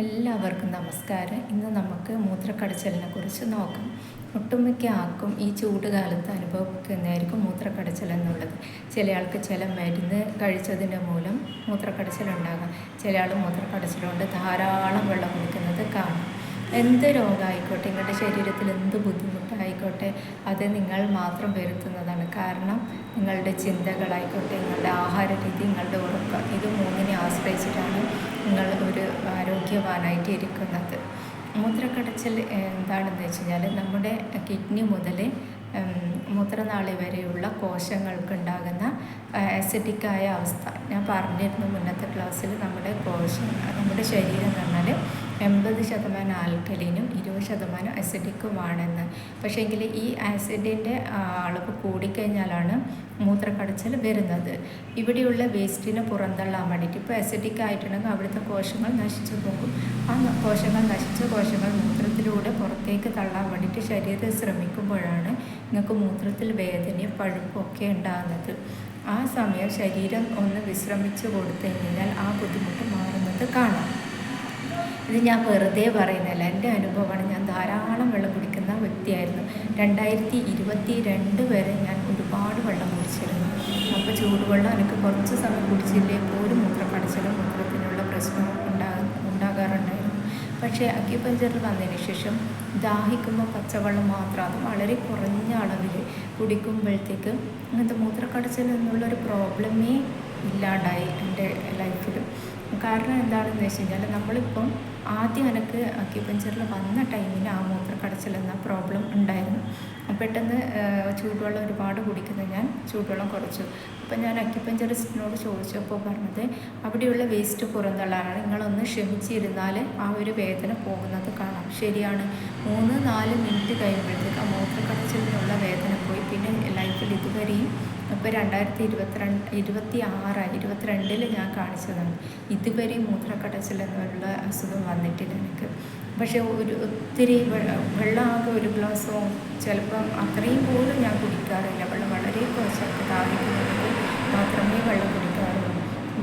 എല്ലാവർക്കും നമസ്കാരം. ഇന്ന് നമുക്ക് മൂത്രക്കടച്ചിലിനെ കുറിച്ച് നോക്കാം. ഒട്ടുമിക്ക ആൾക്കും ഈ ചൂട് കാലത്ത് അനുഭവിക്കുന്നതായിരിക്കും മൂത്രക്കടച്ചിൽ എന്നുള്ളത്. ചില ആൾക്ക് ചില മരുന്ന് കഴിച്ചതിൻ്റെ മൂലം മൂത്രക്കടച്ചിലുണ്ടാകാം. ചില ആൾ മൂത്രക്കടച്ചിലുകൊണ്ട് ധാരാളം വെള്ളം കുടിക്കുന്നത് കാണാം. എന്ത് രോഗമായിക്കോട്ടെ, നിങ്ങളുടെ ശരീരത്തിൽ എന്ത് ബുദ്ധിമുട്ടായിക്കോട്ടെ, അത് നിങ്ങൾ മാത്രം വരുത്തുന്നതാണ്. കാരണം നിങ്ങളുടെ ചിന്തകളായിക്കോട്ടെ, നിങ്ങളുടെ ആഹാര രീതി, നിങ്ങളുടെ ഉറക്കം, ഇത് മൂന്നിനെ ആശ്രയിച്ചിട്ടാണ് നിങ്ങൾ ഒരു ആരോഗ്യവാനായിട്ട് ഇരിക്കുന്നത്. മൂത്രക്കടച്ചിൽ എന്താണെന്ന് വെച്ച് കഴിഞ്ഞാൽ നമ്മുടെ കിഡ്നി മുതൽ മൂത്രനാളി വരെയുള്ള കോശങ്ങൾക്കുണ്ടാകുന്ന ആസിഡിക്കായ അവസ്ഥ. ഞാൻ പറഞ്ഞിരുന്നു മുന്നത്തെ ക്ലാസ്സിൽ, നമ്മുടെ ശരീരം എന്ന് പറഞ്ഞാൽ 80% ആൽക്കലിനും 20% അസിഡിക്കുമാണെന്ന്. പക്ഷേ എങ്കിൽ ഈ ആസിഡിൻ്റെ അളവ് കൂടിക്കഴിഞ്ഞാലാണ് മൂത്രക്കടച്ചിൽ വരുന്നത്. ഇവിടെയുള്ള വേസ്റ്റിനെ പുറന്തള്ളാൻ വേണ്ടിയിട്ട്, ഇപ്പോൾ അസിഡിക് ആയിട്ടുണ്ടെങ്കിൽ അവിടുത്തെ കോശങ്ങൾ നശിച്ചു പോകും. ആ നശിച്ച കോശങ്ങൾ മൂത്രത്തിലൂടെ പുറത്തേക്ക് തള്ളാൻ വേണ്ടിയിട്ട് ശരീരം ശ്രമിക്കുമ്പോഴാണ് നിങ്ങൾക്ക് മൂത്രത്തിൽ വേദനയും പഴുപ്പും ഒക്കെ ഉണ്ടാകുന്നത്. ആ സമയം ശരീരം ഒന്ന് വിശ്രമിച്ച് കൊടുത്തു കഴിഞ്ഞാൽ ആ ബുദ്ധിമുട്ട് മാറുന്നത് കാണാം. ഇത് ഞാൻ വെറുതെ പറയുന്നില്ല, എൻ്റെ അനുഭവമാണ്. ഞാൻ ധാരാളം വെള്ളം കുടിക്കുന്ന വ്യക്തിയായിരുന്നു. 2022 വരെ ഞാൻ ഒരുപാട് വെള്ളം കുടിച്ചിരുന്നു. അപ്പോൾ ചൂടുവെള്ളം എനിക്ക് കുറച്ച് സമയം കുടിച്ചില്ലേ പോലും മൂത്രക്കടച്ചിലും മൂത്രത്തിനുള്ള പ്രശ്നം ഉണ്ടാകാറുണ്ടായിരുന്നു. പക്ഷേ അക്യുപഞ്ചറിൽ വന്നതിന് ശേഷം ദാഹിക്കുമ്പോൾ പച്ചവെള്ളം മാത്രം, അത് വളരെ കുറഞ്ഞ അളവിൽ കുടിക്കുമ്പോഴത്തേക്ക് അങ്ങനത്തെ മൂത്രക്കടച്ചിൽ എന്നുള്ളൊരു പ്രോബ്ലമേ ഇല്ലാണ്ടായി എൻ്റെ ലൈഫിൽ. കാരണം എന്താണെന്ന് വെച്ച് കഴിഞ്ഞാൽ, നമ്മളിപ്പം ആദ്യം എനിക്ക് അക്യുപഞ്ചറിൽ വന്ന ടൈമിന് ആ മൂത്രക്കടച്ചിൽ എന്ന പ്രോബ്ലം ഉണ്ടായിരുന്നു. പെട്ടെന്ന് ചൂടുവെള്ളം ഒരുപാട് കുടിക്കുന്ന ഞാൻ ചൂടുവെള്ളം കുറച്ചു. അപ്പം ഞാൻ അക്യുപഞ്ചറിസ്റ്റിനോട് ചോദിച്ചപ്പോൾ പറഞ്ഞത്, അവിടെയുള്ള വേസ്റ്റ് പുറന്തള്ളാനാണ്, നിങ്ങളൊന്ന് ക്ഷമിച്ചിരുന്നാൽ ആ ഒരു വേദന പോകുന്നത് കാണാം. ശരിയാണ്, 3-4 മിനിറ്റ് കഴിയുമ്പോഴത്തേക്ക് ആ മൂത്രക്കടച്ചിലിനുള്ള വേദന പോയി. പിന്നെ ലൈഫിൽ ഇതുവരെയും ഇപ്പോൾ 2022 ഞാൻ കാണിച്ചതാണ്. ഇതുവരെ മൂത്രക്കടച്ചിൽ എന്നുള്ള അസുഖം വന്നിട്ടില്ല എനിക്ക്. പക്ഷേ ഒത്തിരി വെള്ളമാകെ ഒരു ഗ്ലാസ്സോ ചിലപ്പം അത്രയും പോലും ഞാൻ കുടിക്കാറില്ല. വെള്ളം വളരെ കുറച്ചായിട്ട് ദാഹിക്കുന്നത് മാത്രമേ വെള്ളം കുടിക്കാറുള്ളൂ.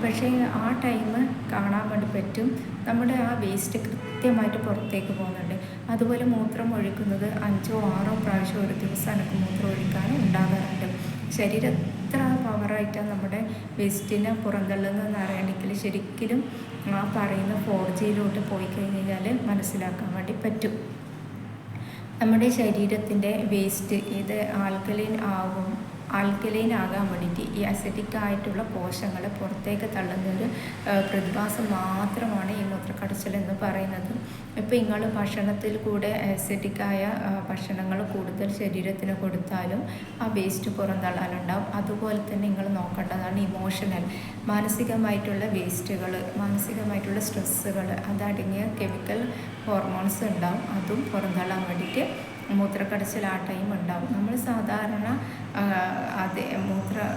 പക്ഷേ ആ ടൈം കാണാൻ വേണ്ടി പറ്റും, നമ്മുടെ ആ വേസ്റ്റ് കൃത്യമായിട്ട് പുറത്തേക്ക് പോകുന്നുണ്ട്. അതുപോലെ മൂത്രം ഒഴിക്കുന്നത് 5-6 പ്രാവശ്യം ഒരു ദിവസം എനിക്ക് മൂത്രം ഒഴിക്കാനും ഉണ്ടാകാറുണ്ട്. ശരീരം എത്ര പവറായിട്ടാണ് നമ്മുടെ വേസ്റ്റിനെ പുറന്തള്ളുന്നതെന്ന് അറിയണമെങ്കിൽ ശരിക്കും ആ പറയുന്ന 4Gയിലോട്ട് പോയി കഴിഞ്ഞാൽ മനസ്സിലാക്കാൻ വേണ്ടി പറ്റും. നമ്മുടെ ശരീരത്തിൻ്റെ വേസ്റ്റ് ഇത് ആൽക്കലൈൻ ആകാൻ വേണ്ടിയിട്ട് ഈ അസിഡിക് ആയിട്ടുള്ള കോശങ്ങളെ പുറത്തേക്ക് തള്ളുന്നൊരു പ്രതിഭാസം മാത്രമാണ് ഈ മൂത്രക്കടച്ചിൽ എന്ന് പറയുന്നത്. ഇപ്പോൾ നിങ്ങൾ ഭക്ഷണത്തിൽ കൂടെ ആസിഡിക്കായ ഭക്ഷണങ്ങൾ കൂടുതൽ ശരീരത്തിന് കൊടുത്താലും ആ വേസ്റ്റ് പുറന്തള്ളാനുണ്ടാവും. അതുപോലെ തന്നെ നിങ്ങൾ നോക്കേണ്ടതാണ് മാനസികമായിട്ടുള്ള വേസ്റ്റുകൾ, മാനസികമായിട്ടുള്ള സ്ട്രെസ്സുകൾ, അതടങ്ങിയ കെമിക്കൽ ഹോർമോൺസ് ഉണ്ടാവും. അതും പുറന്തള്ളാൻ വേണ്ടിയിട്ട് മൂത്രക്കടച്ചിൽ ആ ടൈം ഉണ്ടാവും. നമ്മൾ സാധാരണ മൂത്രം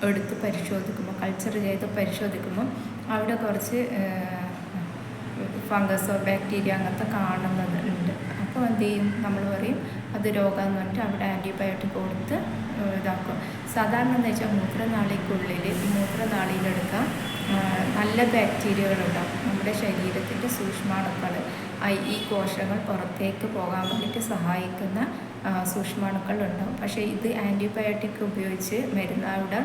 എടുത്ത് പരിശോധിക്കുമ്പോൾ, കൾച്ചർ ചെയ്ത് പരിശോധിക്കുമ്പോൾ അവിടെ കുറച്ച് ഫംഗസോ ബാക്ടീരിയ അങ്ങനത്തെ കാണുന്നുണ്ട്. അപ്പോൾ എന്ത് ചെയ്യും, നമ്മൾ പറയും അത് രോഗമെന്ന് പറഞ്ഞിട്ട് അവിടെ ആൻറ്റിബയോട്ടിക് കൊടുത്ത് ഇതാക്കും. സാധാരണ എന്ന് വെച്ചാൽ മൂത്രനാളിയിലെടുക്കാൻ നല്ല ബാക്ടീരിയകളുണ്ടാവും. നമ്മുടെ ശരീരത്തിൻ്റെ സൂക്ഷ്മാണുക്കൾ, ഈ കോശങ്ങൾ പുറത്തേക്ക് പോകാൻ വേണ്ടിയിട്ട് സഹായിക്കുന്ന സൂക്ഷ്മാണുക്കൾ ഉണ്ടാവും. പക്ഷേ ഇത് ആൻറ്റിബയോട്ടിക് ഉപയോഗിച്ച് മരുന്നവിടെ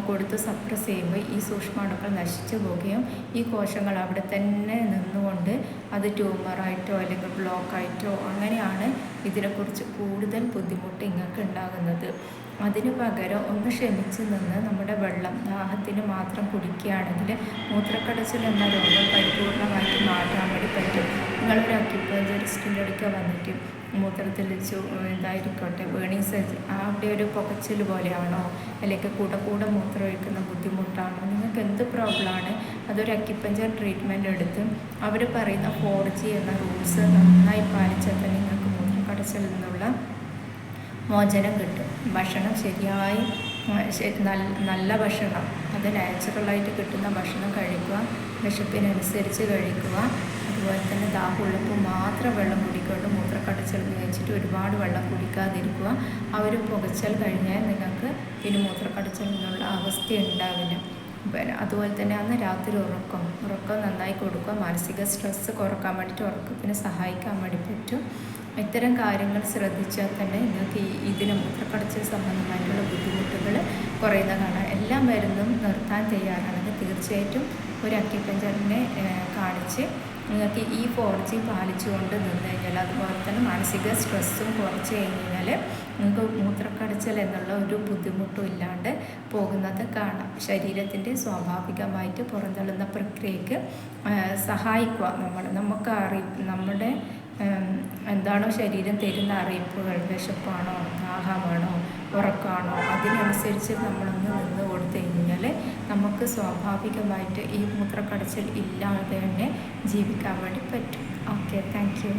കൊടുത്ത് സപ്രസ് ചെയ്യുമ്പോൾ ഈ സൂക്ഷ്മാണുക്കൾ നശിച്ചു പോവുകയും ഈ കോശങ്ങൾ അവിടെ തന്നെ നിന്നുകൊണ്ട് അത് ട്യൂമറായിട്ടോ അല്ലെങ്കിൽ ബ്ലോക്കായിട്ടോ അങ്ങനെയാണ് ഇതിനെക്കുറിച്ച് കൂടുതൽ ബുദ്ധിമുട്ട് നിങ്ങൾക്ക് ഉണ്ടാകുന്നത്. അതിന് പകരം ഒന്ന് ക്ഷമിച്ച് നിന്ന് നമ്മുടെ വെള്ളം ദാഹത്തിന് മാത്രം കുടിക്കുകയാണെങ്കിൽ മൂത്രക്കടച്ചിൽ എന്ന രോഗം പരിപൂർണമായിട്ട് മാറ്റാൻ വേണ്ടി പറ്റും. നിങ്ങളൊരു അക്യുപഞ്ചറിസ്റ്റിൻ്റെ അടുക്ക വന്നിട്ട് മൂത്രത്തിൽ എന്തായിരിക്കട്ടെ ബേണിങ് സെൻസ് അവിടെ ഒരു പുകച്ചിൽ പോലെയാണോ, അല്ലെങ്കിൽ കൂടെ മൂത്രം ഒഴിക്കുന്ന ബുദ്ധിമുട്ടാണോ, നിങ്ങൾക്ക് എന്ത് പ്രോബ്ലമാണ്, അതൊരു അക്യുപഞ്ചർ ട്രീറ്റ്മെൻറ്റ് എടുത്ത് അവർ പറയുന്ന 4G എന്ന റൂൾസ് നന്നായി പാലിച്ചാൽ തന്നെ നിങ്ങൾക്ക് മൂത്രക്കടച്ചിൽ നിന്നുള്ള മോചനം കിട്ടും. ഭക്ഷണം ശരിയായി നല്ല ഭക്ഷണം, അത് നാച്ചുറലായിട്ട് കിട്ടുന്ന ഭക്ഷണം കഴിക്കുക, വിശപ്പിനനുസരിച്ച് കഴിക്കുക. അതുപോലെ തന്നെ ദാഹമുള്ളപ്പോൾ മാത്രം വെള്ളം കുടിക്കൊണ്ട് മൂത്രക്കടച്ചിൽ വെച്ചിട്ട് ഒരുപാട് വെള്ളം കുടിക്കാതിരിക്കുക. ആ ഒരു പുകച്ചൽ കഴിഞ്ഞാൽ നിങ്ങൾക്ക് പിന്നെ മൂത്രക്കടച്ചിൽ എന്നുള്ള അവസ്ഥ ഉണ്ടാവില്ല. പിന്നെ അതുപോലെ തന്നെ അന്ന് രാത്രി ഉറക്കം നന്നായി കൊടുക്കുക. മാനസിക സ്ട്രെസ്സ് കുറക്കാൻ വേണ്ടിയിട്ട് ഉറക്കത്തിന് സഹായിക്കാൻ വേണ്ടി പറ്റും. ഇത്തരം കാര്യങ്ങൾ ശ്രദ്ധിച്ചാൽ തന്നെ നിങ്ങൾക്ക് ഇതിന് മൂത്രക്കടച്ചിൽ സംബന്ധമായിട്ടുള്ള ബുദ്ധിമുട്ടുകൾ കുറയുന്നതാണ്. എല്ലാ മരുന്നും നിർത്താൻ തയ്യാറാണെങ്കിൽ തീർച്ചയായിട്ടും ഒരു അക്യുപഞ്ചറിനെ കാണിച്ച് നിങ്ങൾക്ക് ഈ 4G പാലിച്ചുകൊണ്ട് നിന്ന് കഴിഞ്ഞാൽ, അതുപോലെ തന്നെ മാനസിക സ്ട്രെസ്സും കുറച്ച് കഴിഞ്ഞാൽ നിങ്ങൾക്ക് മൂത്രക്കടച്ചൽ എന്നുള്ള ഒരു ബുദ്ധിമുട്ടും ഇല്ലാണ്ട് പോകുന്നത് കാണാം. ശരീരത്തിൻ്റെ സ്വാഭാവികമായിട്ട് പുറന്തള്ളുന്ന പ്രക്രിയക്ക് സഹായിക്കുക. നമുക്ക് നമ്മുടെ എന്താണോ ശരീരം തരുന്ന അറിയിപ്പുകൾ, വിശപ്പാണോ, ദാഹമാണോ, ഉറക്കമാണോ, അതിനനുസരിച്ച് നമ്മളൊന്ന് നിന്ന് കൊടുത്തു കഴിഞ്ഞാൽ നമുക്ക് സ്വാഭാവികമായിട്ട് ഈ മൂത്രക്കടച്ചിൽ ഇല്ലാതെ തന്നെ ജീവിക്കാൻ വേണ്ടി പറ്റും. Okay, thank you.